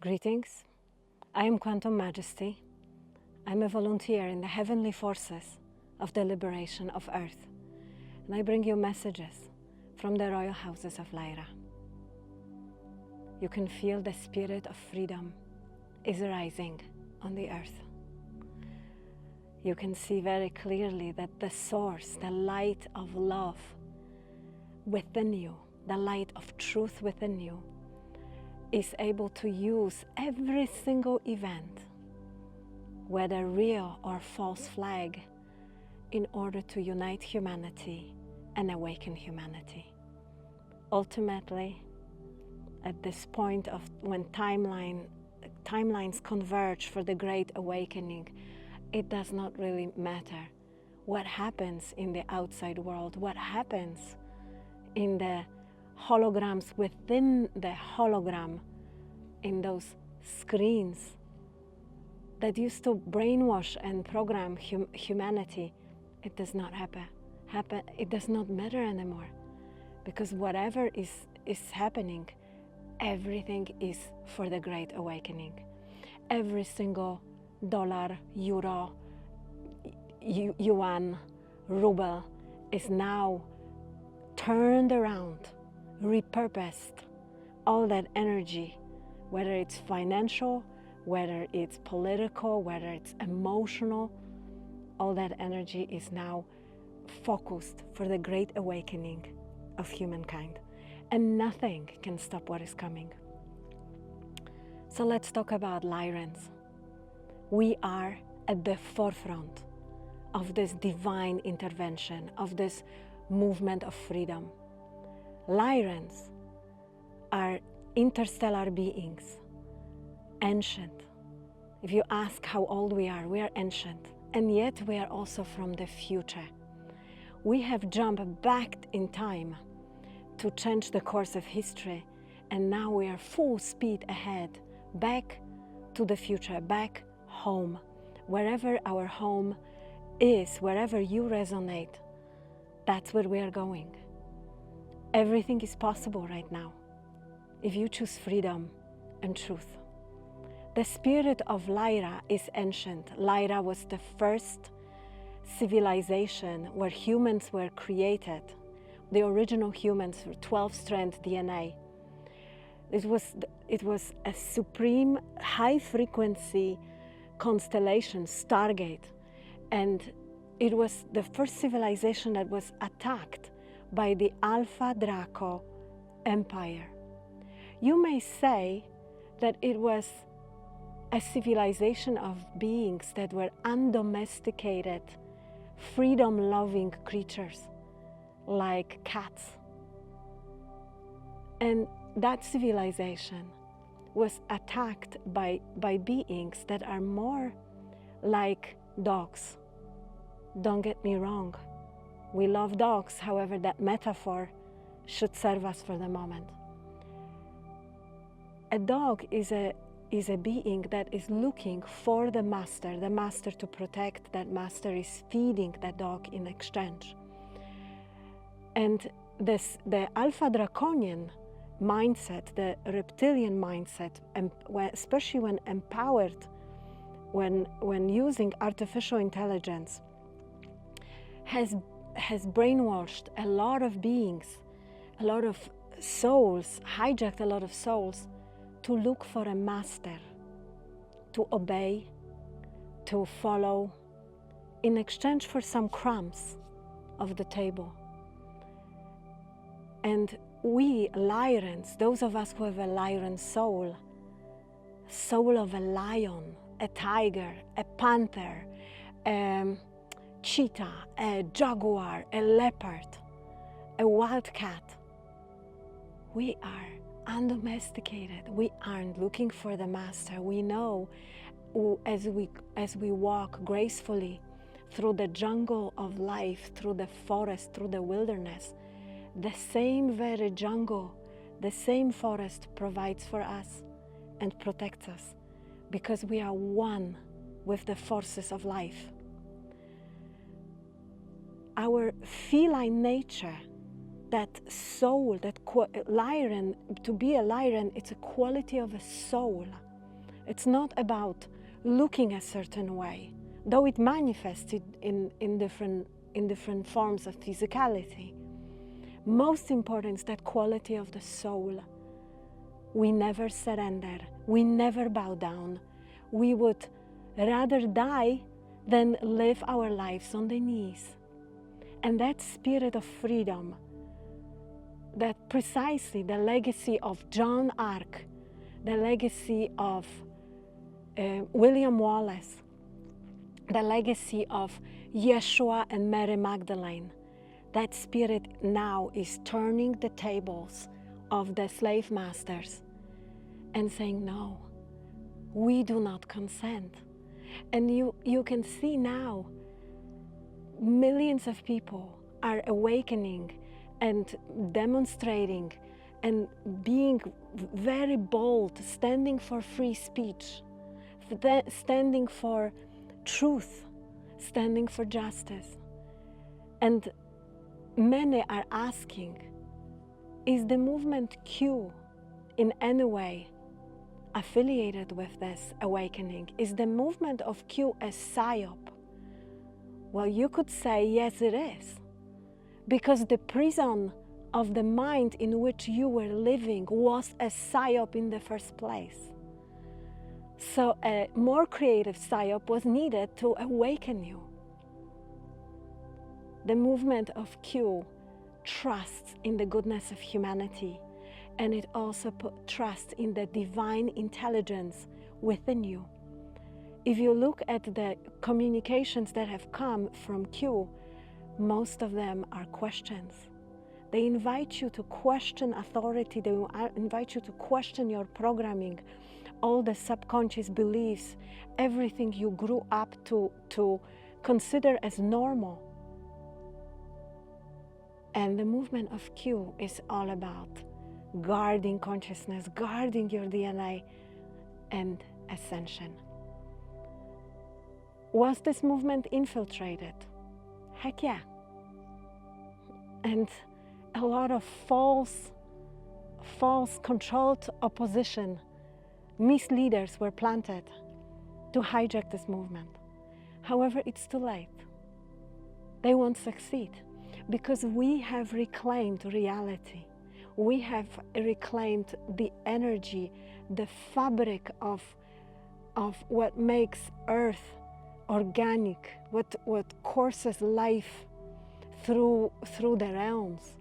Greetings, I am Quantum Majesty. I'm a volunteer in the heavenly forces of the liberation of Earth, and I bring you messages from the Royal Houses of Lyra. You can feel the spirit of freedom is rising on the Earth. You can see very clearly that the source, the light of love within you, the light of truth within you, is able to use every single event, whether real or false flag, in order to unite humanity and awaken humanity. Ultimately, at this point of when timelines converge for the Great Awakening, it does not really matter what happens in the outside world, what happens in the holograms within the hologram, in those screens that used to brainwash and program humanity. It does not happen. It does not matter anymore, because whatever is happening, everything is for the Great Awakening. Every single dollar, euro, yuan, ruble is now turned around, repurposed. All that energy, whether it's financial, whether it's political, whether it's emotional, all that energy is now focused for the Great Awakening of humankind. And nothing can stop what is coming. So let's talk about Lyrans. We are at the forefront of this divine intervention, of this movement of freedom. Lyrans are interstellar beings, ancient. If you ask how old we are ancient, and yet we are also from the future. We have jumped back in time to change the course of history, and now we are full speed ahead, back to the future, back home. Wherever our home is, wherever you resonate, that's where we are going. Everything is possible right now if you choose freedom and truth. The spirit of Lyra is ancient. Lyra was the first civilization where humans were created. The original humans were 12-strand DNA. It was a supreme high-frequency constellation, Stargate, and it was the first civilization that was attacked by the Alpha Draco Empire. You may say that it was a civilization of beings that were undomesticated, freedom-loving creatures like cats. And that civilization was attacked by beings that are more like dogs. Don't get me wrong. We love dogs, however, that metaphor should serve us for the moment. A dog is a being that is looking for the master to protect. That master is feeding that dog in exchange. And the Alpha Draconian mindset, the reptilian mindset, and especially when empowered, when using artificial intelligence, has brainwashed a lot of beings, a lot of souls, hijacked a lot of souls to look for a master, to obey, to follow, in exchange for some crumbs of the table. And we Lyrans, those of us who have a Lyran soul of a lion, a tiger, a panther, a cheetah, a jaguar, a leopard, a wildcat, we are undomesticated. We aren't looking for the master. We know as we walk gracefully through the jungle of life, through the forest, through the wilderness, the same very jungle, the same forest provides for us and protects us, because we are one with the forces of life. Our feline nature, that soul, that Lyran, to be a Lyran, it's a quality of a soul. It's not about looking a certain way, though it manifested in different forms of physicality. Most important is that quality of the soul. We never surrender, we never bow down. We would rather die than live our lives on the knees. And that spirit of freedom, that precisely the legacy of John Arc, the legacy of William Wallace, the legacy of Yeshua and Mary Magdalene, that spirit now is turning the tables of the slave masters and saying, no, we do not consent. And you can see now millions of people are awakening and demonstrating and being very bold, standing for free speech, standing for truth, standing for justice. And many are asking, is the movement Q in any way affiliated with this awakening? Is the movement of Q a Psyop? Well, you could say, yes, it is. Because the prison of the mind in which you were living was a Psyop in the first place. So a more creative Psyop was needed to awaken you. The movement of Q trusts in the goodness of humanity, and it also trusts in the divine intelligence within you. If you look at the communications that have come from Q, most of them are questions. They invite you to question authority, they invite you to question your programming, all the subconscious beliefs, everything you grew up to consider as normal. And the movement of Q is all about guarding consciousness, guarding your DNA, and ascension. Was this movement infiltrated? Heck yeah. And a lot of false controlled opposition, misleaders were planted to hijack this movement. However, it's too late. They won't succeed because we have reclaimed reality. We have reclaimed the energy, the fabric of what makes Earth organic, what courses life through the realms.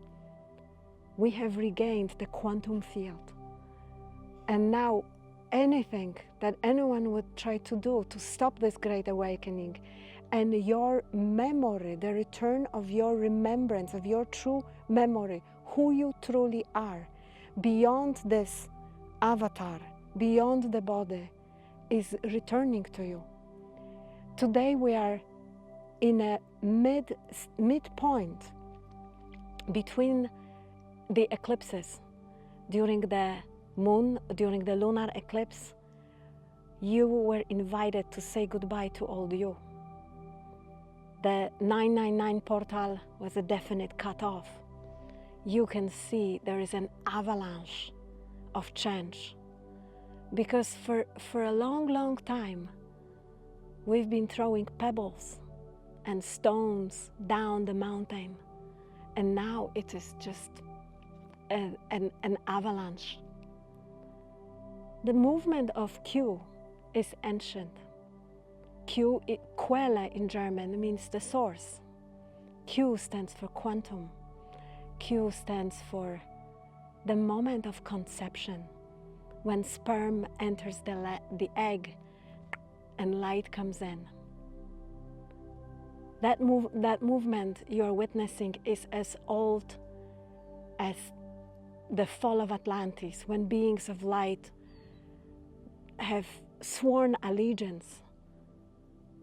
We have regained the quantum field. And now anything that anyone would try to do to stop this great awakening and your memory, the return of your remembrance, of your true memory, who you truly are, beyond this avatar, beyond the body, is returning to you. Today we are in a midpoint between the eclipses. During the lunar eclipse, you were invited to say goodbye to old you. The 999 portal was a definite cutoff. You can see there is an avalanche of change. Because for a long time, we've been throwing pebbles and stones down the mountain. And now it is just an avalanche. The movement of Q is ancient. Quelle in German means the source. Q stands for quantum. Q stands for the moment of conception, when sperm enters the egg and light comes in. That movement you're witnessing is as old as the fall of Atlantis, when beings of light have sworn allegiance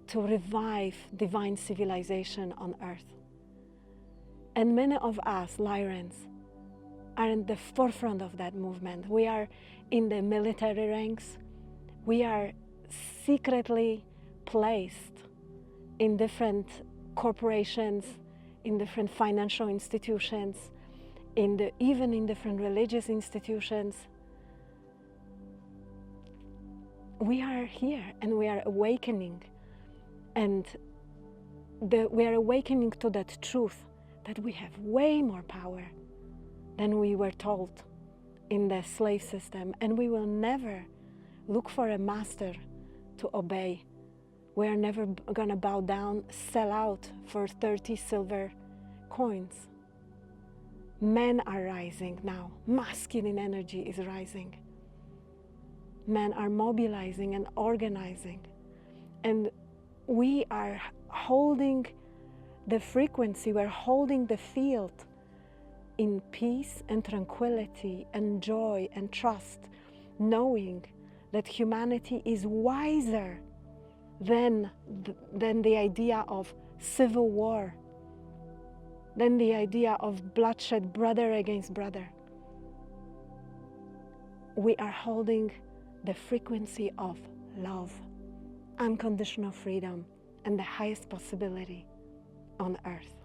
to revive divine civilization on Earth. And many of us, Lyrans, are in the forefront of that movement. We are in the military ranks. We are secretly placed in different corporations, in different financial institutions, even in different religious institutions. we are here and we are awakening, and we are awakening to that truth that we have way more power than we were told in the slave system, and we will never look for a master to obey. We are never gonna bow down, sell out for 30 silver coins. Men are rising now. Masculine energy is rising. Men are mobilizing and organizing. And we are holding the frequency, we're holding the field in peace and tranquility and joy and trust, knowing that humanity is wiser than the idea of civil war, than the idea of bloodshed, brother against brother. We are holding the frequency of love, unconditional freedom, and the highest possibility on earth.